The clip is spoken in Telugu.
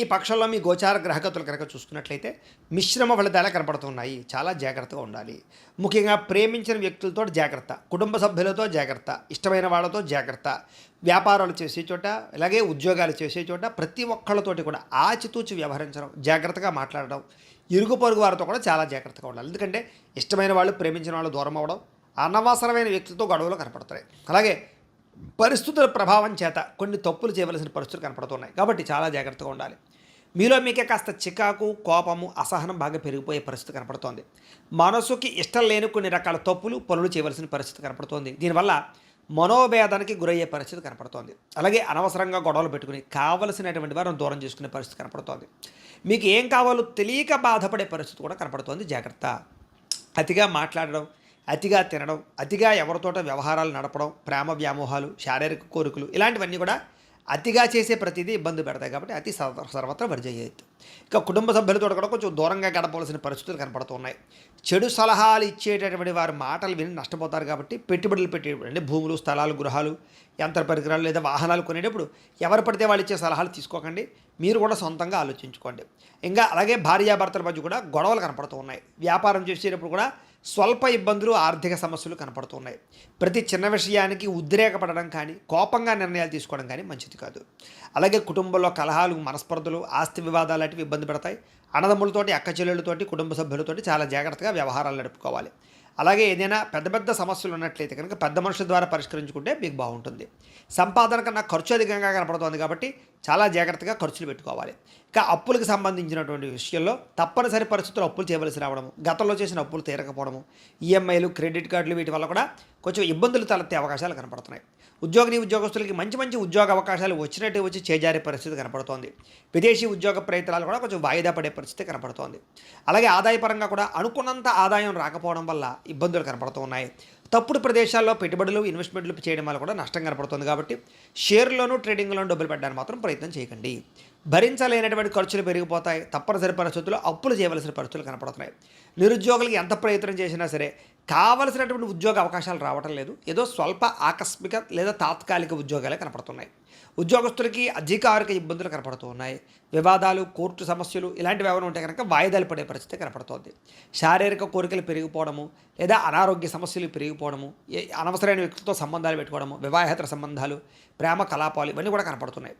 ఈ పక్షంలో మీ గోచార గ్రహగతులు కనుక చూసుకున్నట్లయితే మిశ్రమ ఫలితాలే కనపడుతున్నాయి. చాలా జాగ్రత్తగా ఉండాలి. ముఖ్యంగా ప్రేమించిన వ్యక్తులతో జాగ్రత్త, కుటుంబ సభ్యులతో జాగ్రత్త, ఇష్టమైన వాళ్ళతో జాగ్రత్త, వ్యాపారాలు చేసే చోట, అలాగే ఉద్యోగాలు చేసే చోట ప్రతి ఒక్కళ్ళతోటి కూడా ఆచితూచి వ్యవహరించడం, జాగ్రత్తగా మాట్లాడడం, ఇరుగు పొరుగు వారితో కూడా చాలా జాగ్రత్తగా ఉండాలి. ఎందుకంటే ఇష్టమైన వాళ్ళు, ప్రేమించిన వాళ్ళు దూరం అవ్వడం, అనవసరమైన వ్యక్తులతో గొడవలు కనపడతాయి. అలాగే పరిస్థితుల ప్రభావం చేత కొన్ని తప్పులు చేయవలసిన పరిస్థితులు కనపడుతున్నాయి. కాబట్టి చాలా జాగ్రత్తగా ఉండాలి. మీలో మీకే కాస్త చికాకు, కోపము, అసహనం బాగా పెరిగిపోయే పరిస్థితి కనపడుతోంది. మనసుకి ఇష్టం లేని కొన్ని రకాల తప్పులు, పనులు చేయవలసిన పరిస్థితి కనపడుతోంది. దీనివల్ల మనోభేదానికి గురయ్యే పరిస్థితి కనపడుతోంది. అలాగే అనవసరంగా గొడవలు పెట్టుకుని కావలసినటువంటి వారిని దూరం చేసుకునే పరిస్థితి కనపడుతోంది. మీకు ఏం కావాలో తెలియక బాధపడే పరిస్థితి కూడా కనపడుతోంది. జాగ్రత్త. అతిగా మాట్లాడడం, అతిగా తినడం, అతిగా ఎవరితోట వ్యవహారాలు నడపడం, ప్రేమ వ్యామోహాలు, శారీరక కోరికలు ఇలాంటివన్నీ కూడా అతిగా చేసే ప్రతిదీ ఇబ్బంది పెడతాయి. కాబట్టి అతి సర్వత్రా వర్జయ్యేది. ఇక కుటుంబ సభ్యులతో కూడా కొంచెం దూరంగా గడపవలసిన పరిస్థితులు కనపడుతున్నాయి. చెడు సలహాలు ఇచ్చేటటువంటి వారి మాటలు విని నష్టపోతారు. కాబట్టి పెట్టుబడులు పెట్టేటప్పుడు అంటే భూములు, స్థలాలు, గృహాలు, యంత్ర పరికరాలు లేదా వాహనాలు కొనేటప్పుడు ఎవరు పడితే వాళ్ళు ఇచ్చే సలహాలు తీసుకోకండి. మీరు కూడా సొంతంగా ఆలోచించుకోండి. ఇంకా అలాగే భార్యాభర్తల మధ్య కూడా గొడవలు కనపడుతూ ఉన్నాయి. వ్యాపారం చేసేటప్పుడు కూడా స్వల్ప ఇబ్బందులు, ఆర్థిక సమస్యలు కనపడుతున్నాయి. ప్రతి చిన్న విషయానికి ఉద్రేకపడడం కానీ, కోపంగా నిర్ణయాలు తీసుకోవడం కానీ మంచిది కాదు. అలాగే కుటుంబంలో కలహాలు, మనస్పర్ధలు, ఆస్తి వివాదాలు లాంటివి ఇబ్బంది పెడతాయి. అన్నదమ్ములతోటి, అక్క చెల్లెళ్ళతోటి, కుటుంబ సభ్యులతోటి చాలా జాగ్రత్తగా వ్యవహారాలు నడుపుకోవాలి. అలాగే ఏదైనా పెద్ద పెద్ద సమస్యలు ఉన్నట్లయితే కనుక పెద్ద మనుషుల ద్వారా పరిష్కరించుకుంటే మీకు బాగుంటుంది. సంపాదన కన్నా ఖర్చు అధికంగా కనపడుతుంది. కాబట్టి చాలా జాగ్రత్తగా ఖర్చులు పెట్టుకోవాలి. ఇక అప్పులకు సంబంధించినటువంటి విషయంలో తప్పనిసరి పరిస్థితుల్లో అప్పులు చేయవలసి రావడము, గతంలో చేసిన అప్పులు తీరకపోవడము, ఈఎంఐలు, క్రెడిట్ కార్డులు వీటి వల్ల కూడా కొంచెం ఇబ్బందులు తలెత్తే అవకాశాలు కనపడుతున్నాయి. ఉద్యోగస్తులకి మంచి మంచి ఉద్యోగ అవకాశాలు వచ్చినట్టే వచ్చి చేజారే పరిస్థితి కనపడుతోంది. విదేశీ ఉద్యోగ ప్రయత్నాలు కూడా కొంచెం వాయిదా పడే పరిస్థితి కనపడుతోంది. అలాగే ఆదాయపరంగా కూడా అనుకున్నంత ఆదాయం రాకపోవడం వల్ల ఇబ్బందులు కనపడుతూ ఉన్నాయి. తప్పుడు ప్రదేశాల్లో పెట్టుబడులు, ఇన్వెస్ట్మెంట్లు చేయడం వల్ల కూడా నష్టం కనపడుతుంది. కాబట్టి షేర్లోనూ, ట్రేడింగ్లోనూ డబ్బులు పెట్టడానికి మాత్రం ప్రయత్నం చేయకండి. భరించలేనటువంటి ఖర్చులు పెరిగిపోతాయి. తప్పనిసరి పరిస్థితుల్లో అప్పులు చేయవలసిన పరిస్థితులు కనపడుతున్నాయి. నిరుద్యోగులకి ఎంత ప్రయత్నం చేసినా సరే కావలసినటువంటి ఉద్యోగ అవకాశాలు రావటం లేదు. ఏదో స్వల్ప ఆకస్మిక లేదా తాత్కాలిక ఉద్యోగాలే కనపడుతున్నాయి. ఉద్యోగస్తులకి అధికారిక ఇబ్బందులు కనపడుతూ ఉన్నాయి. వివాదాలు, కోర్టు సమస్యలు ఇలాంటివి ఏమైనా ఉంటే కనుక వాయిదాలు పడే పరిస్థితి కనపడుతోంది. శారీరక కోరికలు పెరిగిపోవడము లేదా అనారోగ్య సమస్యలు పెరిగిపోవడము, అనవసరమైన వ్యక్తులతో సంబంధాలు పెట్టుకోవడము, వివాహేతర సంబంధాలు, ప్రేమ కలాపాలు ఇవన్నీ కూడా కనపడుతున్నాయి.